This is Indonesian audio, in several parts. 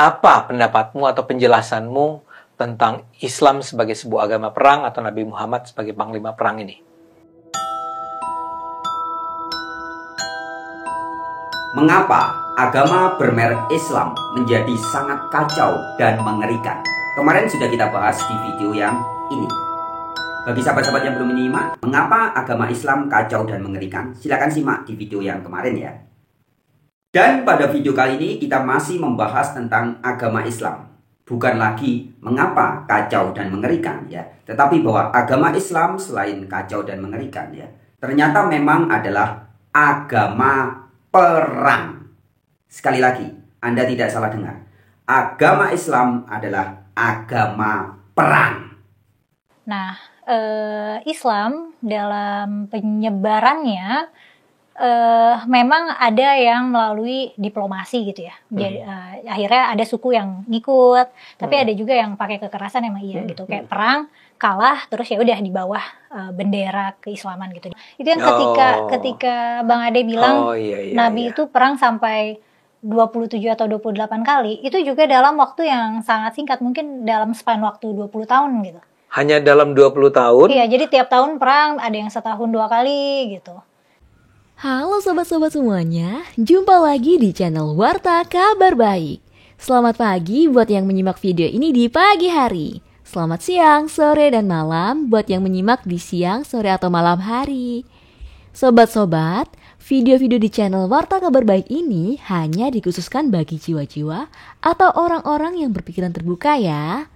Apa pendapatmu atau penjelasanmu tentang Islam sebagai sebuah agama perang atau Nabi Muhammad sebagai panglima perang ini? Mengapa agama bermerek Islam menjadi sangat kacau dan mengerikan? Kemarin sudah kita bahas di video yang ini. Bagi sahabat-sahabat yang belum menyimak, mengapa agama Islam kacau dan mengerikan? Silakan simak di video yang kemarin ya. Dan pada video kali ini kita masih membahas tentang agama Islam. Bukan lagi mengapa kacau dan mengerikan ya, tetapi bahwa agama Islam selain kacau dan mengerikan ya, ternyata memang adalah agama perang. Sekali lagi, Anda tidak salah dengar. Agama Islam adalah agama perang. Nah, Islam dalam penyebarannya memang ada yang melalui diplomasi gitu ya. Jadi, akhirnya ada suku yang ngikut, tapi ada juga yang pakai kekerasan emang iya gitu. Kayak perang kalah terus ya udah di bawah bendera keislaman gitu. Itu yang ketika Bang Ade bilang Nabi itu perang sampai 27 atau 28 kali, itu juga dalam waktu yang sangat singkat, mungkin dalam span waktu 20 tahun gitu. Hanya dalam 20 tahun? Iya, jadi tiap tahun perang, ada yang setahun 2 kali gitu. Halo sobat-sobat semuanya, jumpa lagi di channel Warta Kabar Baik. Selamat pagi buat yang menyimak video ini di pagi hari. Selamat siang, sore, dan malam buat yang menyimak di siang, sore, atau malam hari. Sobat-sobat, video-video di channel Warta Kabar Baik ini hanya dikhususkan bagi jiwa-jiwa atau orang-orang yang berpikiran terbuka ya.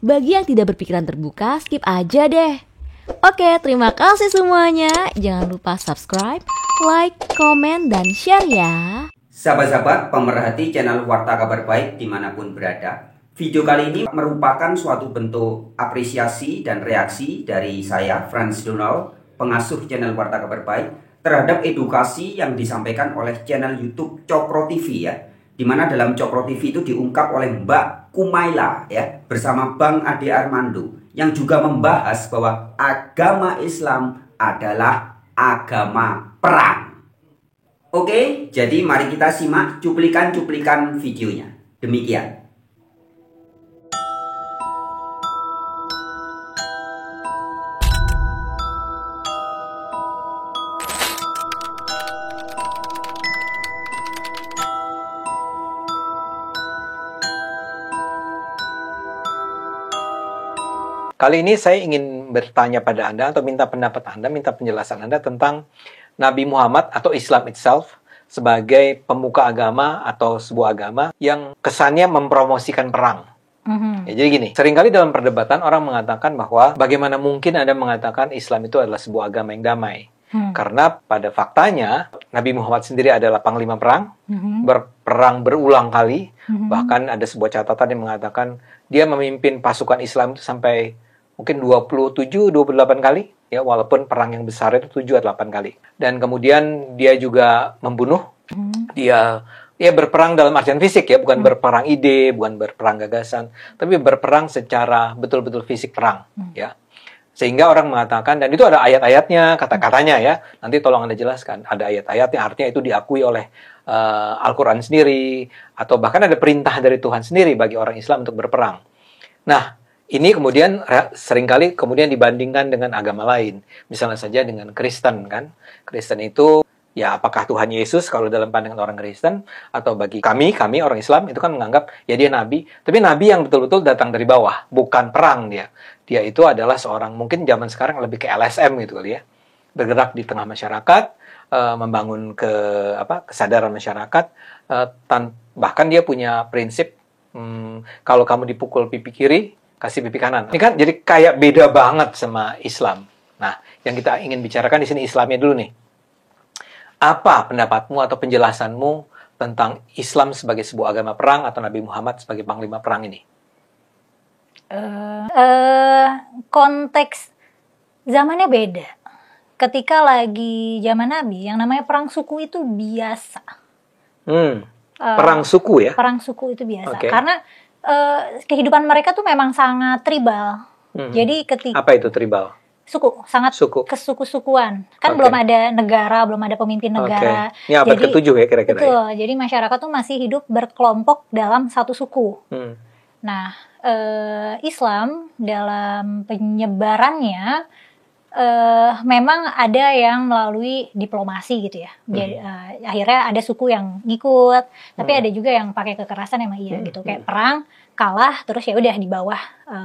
Bagi yang tidak berpikiran terbuka, skip aja deh. Oke, terima kasih semuanya. Jangan lupa subscribe, like, komen, dan share ya. Sahabat-sahabat pemerhati channel Warta Kabar Baik dimanapun berada, video kali ini merupakan suatu bentuk apresiasi dan reaksi dari saya, Franz Donald, pengasuh channel Warta Kabar Baik, terhadap edukasi yang disampaikan oleh channel YouTube Cokro TV ya, dimana dalam Cokro TV itu diungkap oleh Mbak Kumaila ya, bersama Bang Ade Armando, yang juga membahas bahwa agama Islam adalah agama perang. Oke, jadi mari kita simak cuplikan-cuplikan videonya. Demikian. Kali ini saya ingin bertanya pada Anda atau minta pendapat Anda, minta penjelasan Anda tentang Nabi Muhammad atau Islam itself sebagai pemuka agama atau sebuah agama yang kesannya mempromosikan perang. Ya, jadi gini, seringkali dalam perdebatan orang mengatakan bahwa bagaimana mungkin Anda mengatakan Islam itu adalah sebuah agama yang damai. Karena pada faktanya Nabi Muhammad sendiri adalah panglima perang, berperang berulang kali, bahkan ada sebuah catatan yang mengatakan dia memimpin pasukan Islam itu sampai mungkin 27-28 kali, ya, walaupun perang yang besar itu 7-8 kali. Dan kemudian dia juga membunuh, dia berperang dalam artian fisik ya, bukan berperang ide, bukan berperang gagasan, tapi berperang secara betul-betul fisik perang, ya. Sehingga orang mengatakan, dan itu ada ayat-ayatnya, kata-katanya ya, nanti tolong Anda jelaskan, ada ayat-ayatnya, artinya itu diakui oleh Al-Quran sendiri, atau bahkan ada perintah dari Tuhan sendiri bagi orang Islam untuk berperang. Nah, ini kemudian seringkali kemudian dibandingkan dengan agama lain. Misalnya saja dengan Kristen kan. Kristen itu ya apakah Tuhan Yesus kalau dalam pandangan orang Kristen, atau bagi kami orang Islam itu kan menganggap ya dia nabi, tapi nabi yang betul-betul datang dari bawah, bukan perang dia. Dia itu adalah seorang mungkin zaman sekarang lebih ke LSM gitu kali ya. Bergerak di tengah masyarakat, membangun kesadaran masyarakat, bahkan dia punya prinsip kalau kamu dipukul pipi kiri, kasih pipi kanan. Ini kan jadi kayak beda banget sama Islam. Nah, yang kita ingin bicarakan di sini Islamnya dulu nih. Apa pendapatmu atau penjelasanmu tentang Islam sebagai sebuah agama perang atau Nabi Muhammad sebagai panglima perang ini? Konteks zamannya beda. Ketika lagi zaman Nabi, yang namanya perang suku itu biasa. Perang suku ya? Perang suku itu biasa. Karena kehidupan mereka tuh memang sangat tribal. Jadi ketika apa itu tribal? sangat Suku. kesuku-sukuan. Kan Oke. belum ada negara, belum ada pemimpin negara. Ini abad Jadi, ke-7 ya kira-kira. betul. Jadi masyarakat tuh masih hidup berkelompok dalam satu suku. Nah, Islam dalam penyebarannya memang ada yang melalui diplomasi gitu ya. Jadi, akhirnya ada suku yang ngikut, tapi ada juga yang pakai kekerasan emang iya gitu. Kayak perang kalah terus ya udah di bawah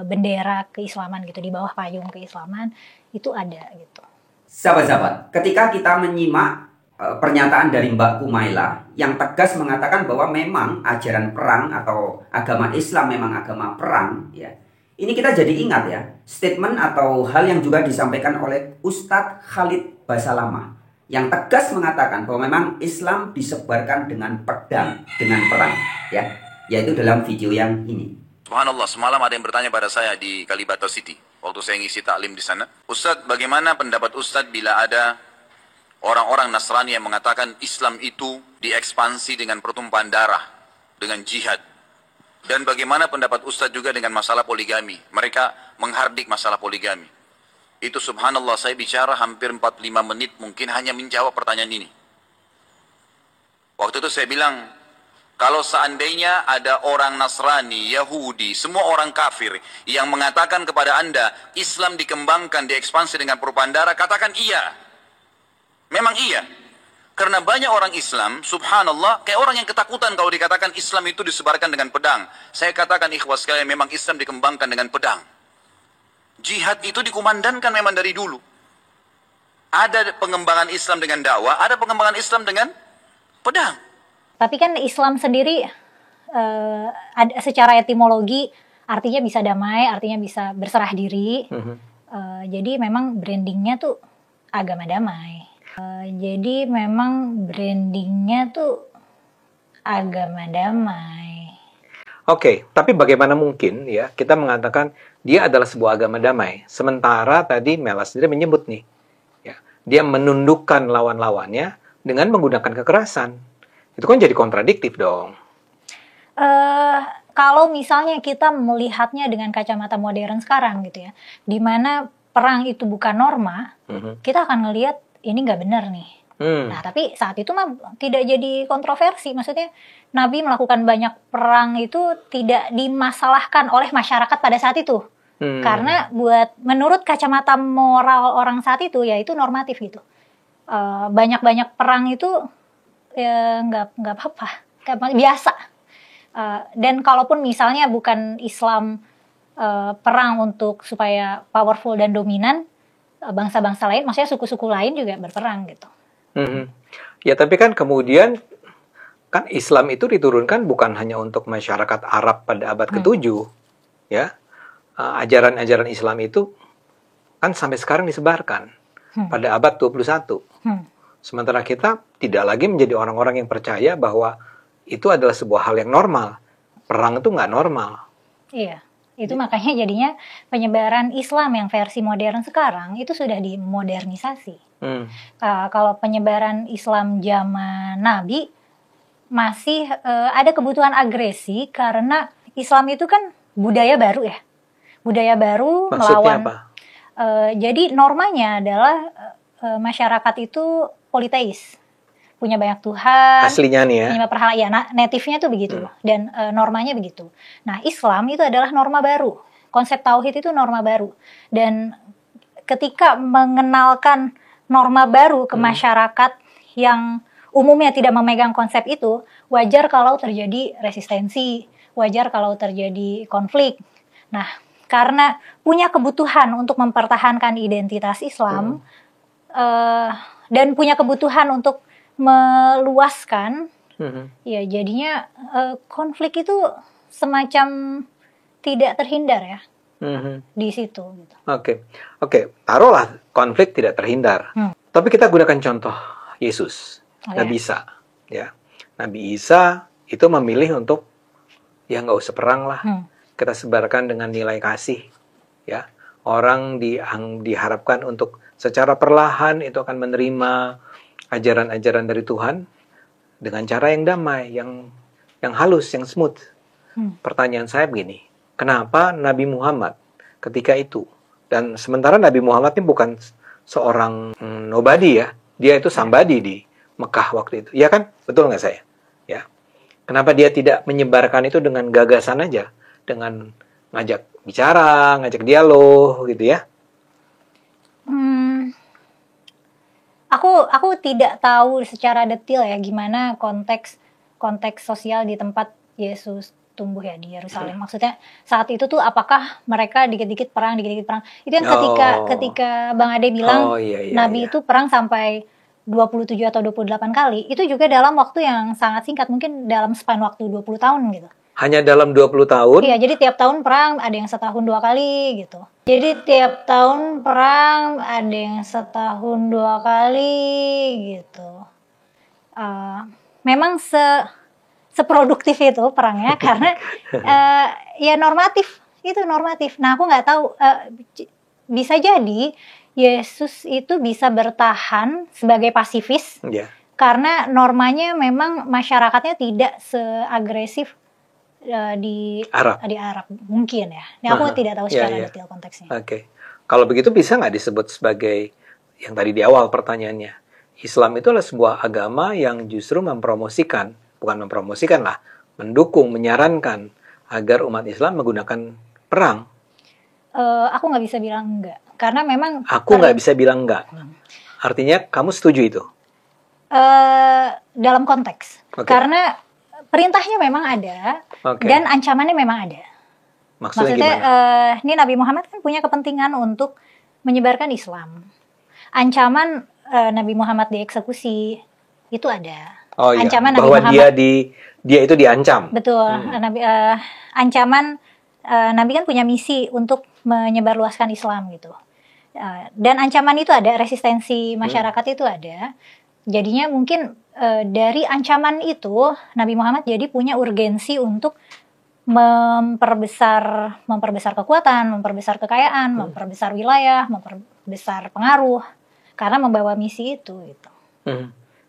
bendera keislaman gitu, di bawah payung keislaman itu ada gitu. Sahabat-sahabat, ketika kita menyimak pernyataan dari Mbak Kumaila yang tegas mengatakan bahwa memang ajaran perang atau agama Islam memang agama perang, ya. Ini kita jadi ingat ya, statement atau hal yang juga disampaikan oleh Ustadz Khalid Basalamah yang tegas mengatakan bahwa memang Islam disebarkan dengan pedang, dengan perang, ya, yaitu dalam video yang ini. Subhanallah, semalam ada yang bertanya pada saya di Kalibata City waktu saya ngisi taklim di sana. Ustadz, bagaimana pendapat Ustadz bila ada orang-orang Nasrani yang mengatakan Islam itu diekspansi dengan pertumpahan darah, dengan jihad? Dan bagaimana pendapat Ustadz juga dengan masalah poligami? Mereka menghardik masalah poligami. Itu subhanallah, saya bicara hampir 45 menit mungkin hanya menjawab pertanyaan ini. Waktu itu saya bilang, kalau seandainya ada orang Nasrani, Yahudi, semua orang kafir yang mengatakan kepada Anda, Islam dikembangkan, diekspansi dengan pertumpahan darah, katakan iya. Memang iya. Karena banyak orang Islam, subhanallah, kayak orang yang ketakutan kalau dikatakan Islam itu disebarkan dengan pedang. Saya katakan ikhwas sekalian, memang Islam dikembangkan dengan pedang. Jihad itu dikumandangkan memang dari dulu. Ada pengembangan Islam dengan dakwah, ada pengembangan Islam dengan pedang. Tapi kan Islam sendiri secara etimologi artinya bisa damai, artinya bisa berserah diri. Jadi memang brandingnya tuh agama damai. Jadi memang brandingnya tuh agama damai. Oke, tapi bagaimana mungkin ya kita mengatakan dia adalah sebuah agama damai, sementara tadi Mela sendiri menyebut nih, ya, dia menundukkan lawan-lawannya dengan menggunakan kekerasan. Itu kan jadi kontradiktif dong. Kalau misalnya kita melihatnya dengan kacamata modern sekarang gitu ya, di mana perang itu bukan norma, kita akan ngelihat ini nggak benar nih. Nah, tapi saat itu mah tidak jadi kontroversi. Maksudnya Nabi melakukan banyak perang itu tidak dimasalahkan oleh masyarakat pada saat itu. Karena menurut kacamata moral orang saat itu ya itu normatif gitu. Banyak-banyak perang itu ya nggak apa-apa, biasa. Dan kalaupun misalnya bukan Islam perang untuk supaya powerful dan dominan, bangsa-bangsa lain, maksudnya suku-suku lain juga berperang gitu. Ya tapi kan kemudian kan Islam itu diturunkan bukan hanya untuk masyarakat Arab pada abad ke-7, ya. Ajaran-ajaran Islam itu kan sampai sekarang disebarkan pada abad 21. Sementara kita tidak lagi menjadi orang-orang yang percaya bahwa itu adalah sebuah hal yang normal. Perang itu nggak normal. Iya. Itu makanya jadinya penyebaran Islam yang versi modern sekarang itu sudah dimodernisasi. Kalau penyebaran Islam zaman Nabi masih ada kebutuhan agresi karena Islam itu kan budaya baru ya. Budaya baru. Maksudnya melawan. Apa? Jadi normanya adalah masyarakat itu politeis. Punya banyak Tuhan, Aslinya nih ya. punya berhala, ya, native-nya tuh begitu, dan normanya begitu. Nah, Islam itu adalah norma baru, konsep tauhid itu norma baru, dan ketika mengenalkan norma baru ke masyarakat yang umumnya tidak memegang konsep itu, wajar kalau terjadi resistensi, wajar kalau terjadi konflik. Nah, karena punya kebutuhan untuk mempertahankan identitas Islam, dan punya kebutuhan untuk meluaskan, ya jadinya konflik itu semacam tidak terhindar ya di situ. Gitu. Oke, taruhlah konflik tidak terhindar. Tapi kita gunakan contoh Yesus, Nabi Isa, ya. Nabi Isa itu memilih untuk ya nggak usah perang lah, kita sebarkan dengan nilai kasih, ya. Orang diharapkan untuk secara perlahan itu akan menerima ajaran-ajaran dari Tuhan dengan cara yang damai, yang halus, yang smooth. Pertanyaan saya begini, kenapa Nabi Muhammad ketika itu Dan sementara Nabi Muhammad ini bukan seorang nobody ya. Dia itu somebody di Mekah waktu itu. Iya kan? Betul nggak saya? Ya. Kenapa dia tidak menyebarkan itu dengan gagasan aja? Dengan ngajak bicara, ngajak dialog gitu ya? Aku tidak tahu secara detail ya gimana konteks sosial di tempat Yesus tumbuh ya di Yerusalem. Maksudnya saat itu tuh apakah mereka dikit-dikit perang. Itu yang ketika Bang Ade bilang Nabi itu perang sampai 27 atau 28 kali. Itu juga dalam waktu yang sangat singkat, mungkin dalam span waktu 20 tahun gitu. Hanya dalam 20 tahun? Iya, jadi tiap tahun perang ada yang setahun 2 kali gitu. Jadi tiap tahun perang ada yang setahun 2 kali gitu. Memang seproduktif itu perangnya karena ya normatif. Nah, aku nggak tahu, bisa jadi Yesus itu bisa bertahan sebagai pasifis karena normanya memang masyarakatnya tidak seagresif di Arab mungkin ya. Ini aku tidak tahu secara detail konteksnya. Oke. Kalau begitu bisa nggak disebut sebagai yang tadi di awal pertanyaannya, Islam itu adalah sebuah agama yang justru mendukung, menyarankan agar umat Islam menggunakan perang. Aku nggak bisa bilang enggak, karena memang nggak bisa bilang enggak. Artinya kamu setuju itu? Dalam konteks, karena perintahnya memang ada dan ancamannya memang ada. Maksudnya ini Nabi Muhammad kan punya kepentingan untuk menyebarkan Islam. Ancaman Nabi Muhammad dieksekusi itu ada. Ancaman bahwa Nabi Muhammad, dia itu diancam. Betul. Ancaman Nabi kan punya misi untuk menyebarluaskan Islam gitu. Dan ancaman itu ada, resistensi masyarakat itu ada. Jadinya mungkin dari ancaman itu Nabi Muhammad jadi punya urgensi untuk memperbesar kekuatan, memperbesar kekayaan, memperbesar wilayah, memperbesar pengaruh karena membawa misi itu gitu.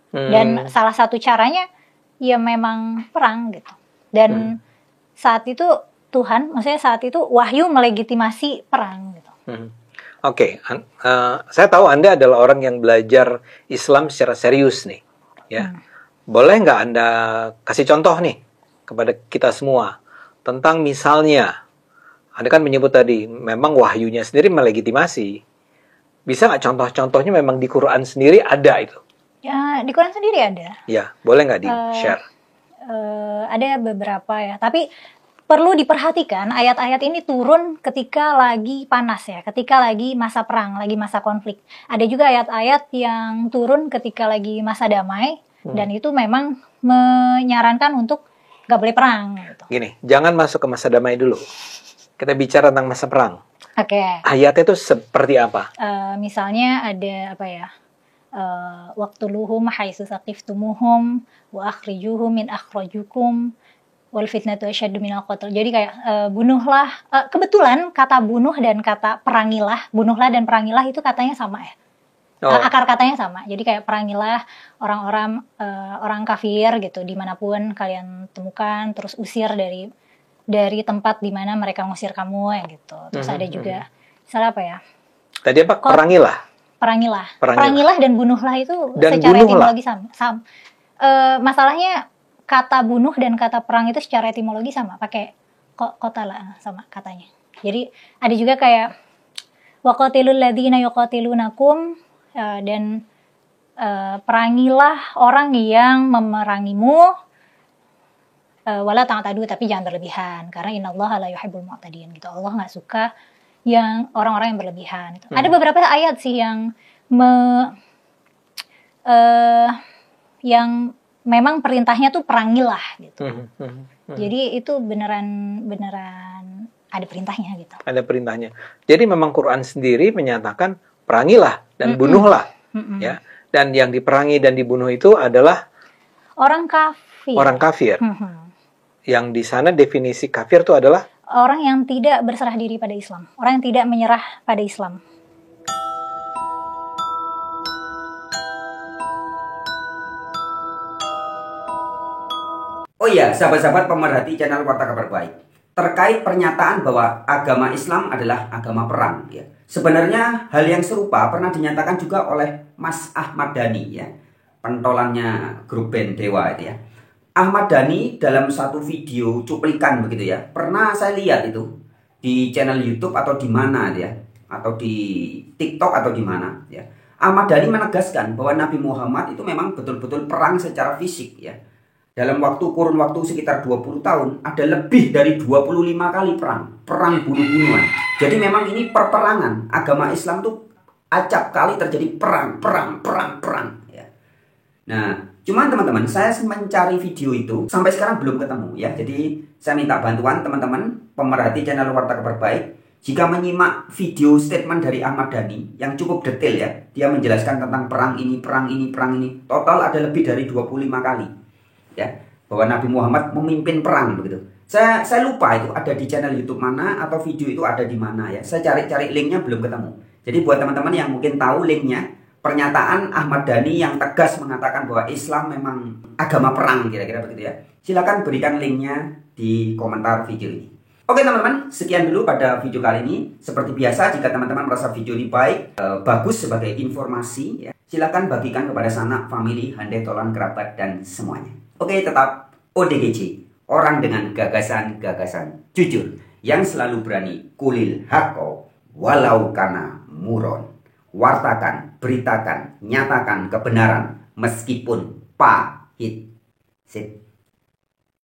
Dan salah satu caranya ya memang perang gitu. Dan saat itu maksudnya saat itu wahyu melegitimasi perang gitu. Oke. Saya tahu Anda adalah orang yang belajar Islam secara serius nih, ya. Boleh nggak Anda kasih contoh nih kepada kita semua tentang misalnya, Anda kan menyebut tadi memang wahyunya sendiri melegitimasi. Bisa nggak contoh-contohnya memang di Quran sendiri ada itu? Ya, di Quran sendiri ada. Ya, boleh nggak di-share? Ada beberapa ya, tapi perlu diperhatikan ayat-ayat ini turun ketika lagi panas ya, ketika lagi masa perang, lagi masa konflik. Ada juga ayat-ayat yang turun ketika lagi masa damai, dan itu memang menyarankan untuk gak boleh perang. Gitu. Gini, jangan masuk ke masa damai dulu. Kita bicara tentang masa perang. Oke. Ayatnya itu seperti apa? Misalnya ada apa ya? Waqtuluhum haitsu saqiftumuhum wa akhrijuhum min akhrajukum wal fitnatu asyaddu minal qatl. Jadi kayak bunuhlah, kebetulan kata bunuh dan kata perangilah, bunuhlah dan perangilah itu katanya sama ya. Akar katanya sama. Jadi kayak perangilah orang-orang orang kafir gitu dimanapun kalian temukan, terus usir dari tempat di mana mereka ngusir kamu ya gitu. Terus ada juga misalnya apa ya? Tadi apa? Perangilah dan bunuhlah itu dan secara bunuhlah. etimologi sama. Masalahnya kata bunuh dan kata perang itu secara etimologi sama, pakai qatala sama katanya. Jadi ada juga kayak waqatilul ladzina yuqatilunakum, dan perangilah orang yang memerangimu, wala ta'tadu, tapi jangan berlebihan karena innallaha la yuhibbul mu'tadin gitu. Allah nggak suka yang orang-orang yang berlebihan gitu. Ada beberapa ayat sih yang yang memang perintahnya tuh perangilah gitu. Jadi itu beneran ada perintahnya gitu. Ada perintahnya. Jadi memang Quran sendiri menyatakan perangilah dan bunuhlah, ya. Dan yang diperangi dan dibunuh itu adalah orang kafir. Yang di sana definisi kafir itu adalah orang yang tidak berserah diri pada Islam, orang yang tidak menyerah pada Islam. Oh iya, sahabat-sahabat pemerhati channel Warta Kabar Baik. Terkait pernyataan bahwa agama Islam adalah agama perang, ya. Sebenarnya hal yang serupa pernah dinyatakan juga oleh Mas Ahmad Dhani ya, pentolannya grup band Dewa itu ya. Ahmad Dhani dalam satu video cuplikan begitu ya, pernah saya lihat itu di channel YouTube atau di mana ya, atau di TikTok atau di mana ya. Ahmad Dhani menegaskan bahwa Nabi Muhammad itu memang betul-betul perang secara fisik ya. Dalam kurun waktu sekitar 20 tahun ada lebih dari 25 kali perang bunuh-bunuhan. Jadi memang ini perperangan. Agama Islam tuh acap kali terjadi perang ya. Nah, cuman teman-teman, saya mencari video itu sampai sekarang belum ketemu ya. Jadi saya minta bantuan teman-teman pemerhati channel Warta Kabar Baik. Jika menyimak video statement dari Ahmad Dhani yang cukup detail ya, dia menjelaskan tentang perang ini. Total ada lebih dari 25 kali. Ya, bahwa Nabi Muhammad memimpin perang begitu. Saya lupa itu ada di channel YouTube mana atau video itu ada di mana ya. Saya cari linknya belum ketemu. Jadi buat teman-teman yang mungkin tahu linknya, pernyataan Ahmad Dhani yang tegas mengatakan bahwa Islam memang agama perang kira-kira begitu ya. Silakan berikan linknya di komentar video ini. Oke teman-teman, sekian dulu pada video kali ini. Seperti biasa, jika teman-teman merasa video ini baik, bagus sebagai informasi ya, silakan bagikan kepada sanak, family, handai, tolan, kerabat, dan semuanya. Oke, tetap ODGJ, orang dengan gagasan-gagasan jujur, yang selalu berani kulil hako, walau kana muron. Wartakan, beritakan, nyatakan kebenaran, meskipun pahit. Sip.